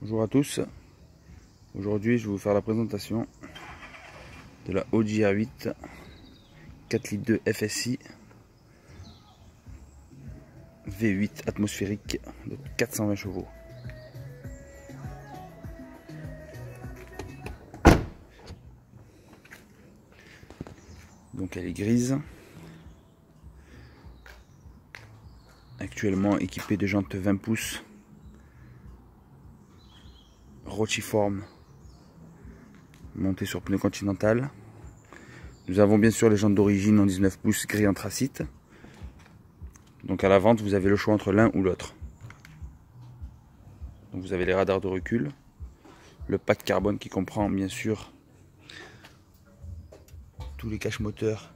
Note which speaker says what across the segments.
Speaker 1: Bonjour à tous, aujourd'hui je vais vous faire la présentation de la Audi R8 4 litres 2 FSI V8 atmosphérique de 420 chevaux. Donc elle est grise, actuellement équipée de jantes 20 pouces Rochiform montées sur pneu Continental. Nous avons bien sûr les jantes d'origine en 19 pouces gris anthracite. Donc à la vente vous avez le choix entre l'un ou l'autre. Donc vous avez les radars de recul, le pack carbone qui comprend bien sûr tous les caches moteurs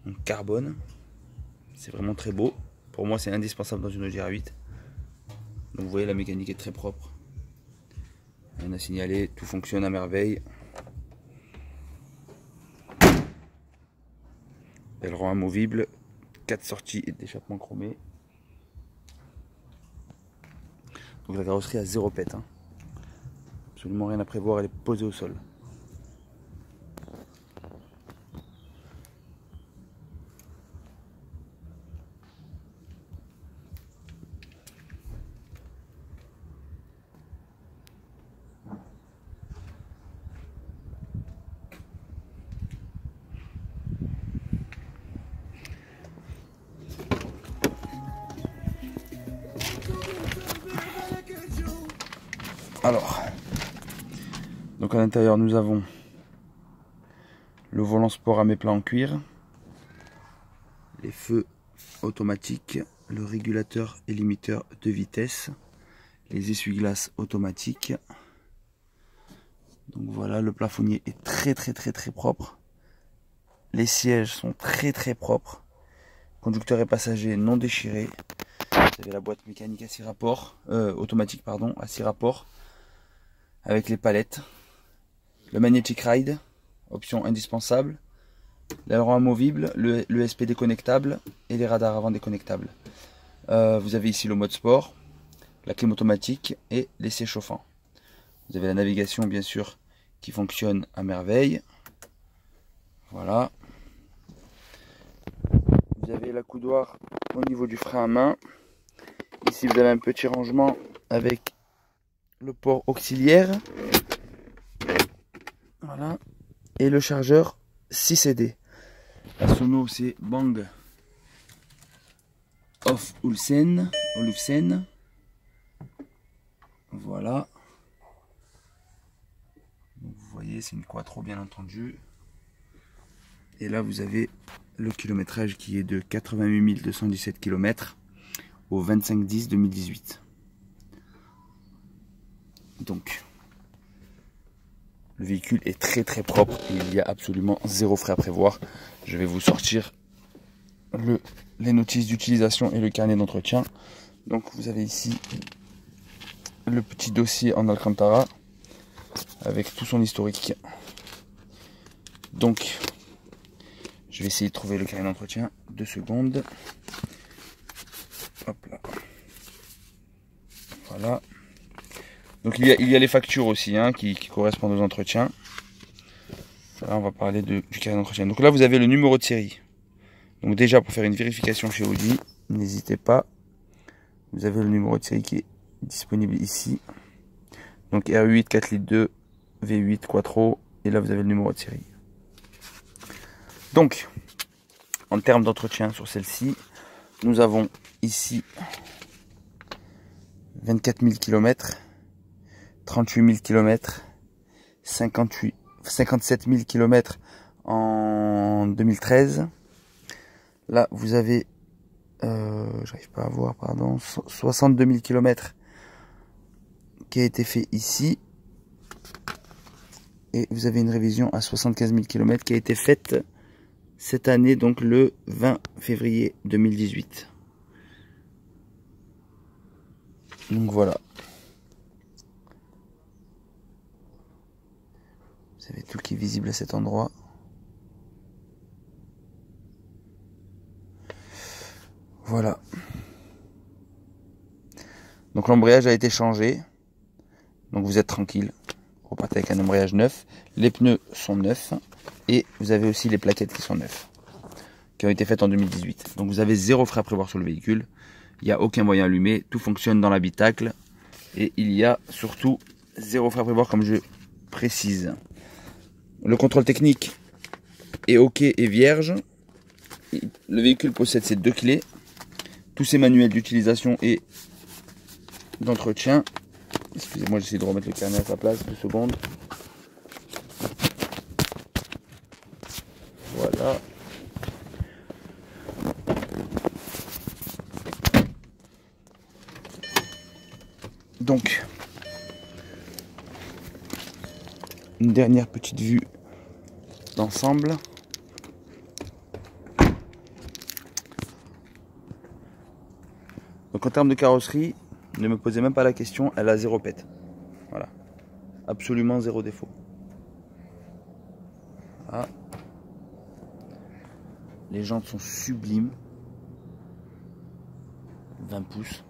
Speaker 1: en carbone. C'est vraiment très beau. Pour moi c'est indispensable dans une Audi R8. Donc vous voyez, la mécanique est très propre. Rien à signaler, tout fonctionne à merveille. Aileron amovible, 4 sorties d'échappement chromées. Donc la carrosserie a 0 pète. Absolument rien à prévoir, elle est posée au sol. Alors, donc à l'intérieur nous avons le volant sport à méplat en cuir, les feux automatiques, le régulateur et limiteur de vitesse, les essuie-glaces automatiques. Donc voilà, le plafonnier est très propre. Les sièges sont très propres. Conducteur et passager non déchirés. Vous avez la boîte mécanique à 6 rapports, automatique pardon, à 6 rapports, avec les palettes. Le Magnetic Ride, option indispensable. L'aileron amovible, le SP déconnectable et les radars avant déconnectables. Vous avez ici le mode sport, la clim automatique et l'essai chauffant. Vous avez la navigation bien sûr qui fonctionne à merveille. Voilà. Vous avez l'accoudoir au niveau du frein à main. Ici vous avez un petit rangement avec le port auxiliaire. Voilà. Et le chargeur 6 CD. La sono c'est Bang of Olufsen. Voilà. Donc, vous voyez, c'est une quattro bien entendu. Et là vous avez le kilométrage qui est de 88 217 km au 25/10/2018. Donc le véhicule est très propre et il y a absolument 0 frais à prévoir. Je vais vous sortir les notices d'utilisation et le carnet d'entretien. Donc vous avez ici le petit dossier en Alcantara avec tout son historique. Donc je vais essayer de trouver le carnet d'entretien. 2 secondes. Hop là. Voilà. Donc il y a les factures aussi qui correspondent aux entretiens. Là on va parler du carnet d'entretien. Donc là vous avez le numéro de série. Donc déjà pour faire une vérification chez Audi, n'hésitez pas. Vous avez le numéro de série qui est disponible ici. Donc R8 4 litres 2 V8 Quattro. Et là vous avez le numéro de série. Donc en termes d'entretien sur celle-ci, nous avons ici 24 000 km, 38 000 km, 57 000 km en 2013. Là, vous avez, j'arrive pas à voir, pardon, 62 000 km qui a été fait ici. Et vous avez une révision à 75 000 km qui a été faite cette année, donc le 20 février 2018. Donc voilà. Vous avez tout qui est visible à cet endroit. Voilà. Donc l'embrayage a été changé. Donc vous êtes tranquille. Repartez avec un embrayage neuf. Les pneus sont neufs. Et vous avez aussi les plaquettes qui sont neuves, qui ont été faites en 2018. Donc vous avez 0 frais à prévoir sur le véhicule. Il n'y a aucun moyen allumé. Tout fonctionne dans l'habitacle. Et il y a surtout 0 frais à prévoir, comme je précise. Le contrôle technique est OK et vierge. Le véhicule possède ses 2 clés. Tous ses manuels d'utilisation et d'entretien. Excusez-moi, j'essaie de remettre le carnet à sa place, 2 secondes. Voilà. Donc, une dernière petite vue d'ensemble. Donc en termes de carrosserie, ne me posez même pas la question, elle a 0 pète. Voilà. Absolument 0 défaut. Voilà. Les jantes sont sublimes. 20 pouces.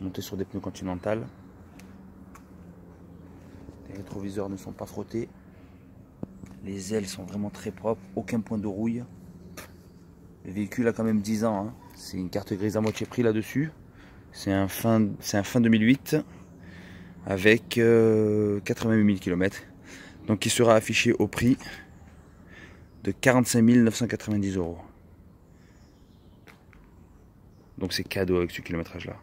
Speaker 1: Montées sur des pneus Continental. Les rétroviseurs ne sont pas frottés. Les ailes sont vraiment très propres. Aucun point de rouille. Le véhicule a quand même 10 ans. Hein. C'est une carte grise à moitié prix là-dessus. C'est un fin 2008 avec 88 000 km. Donc il sera affiché au prix de 45 990 €. Donc c'est cadeau avec ce kilométrage là.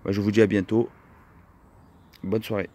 Speaker 1: Je vous dis à bientôt. Bonne soirée.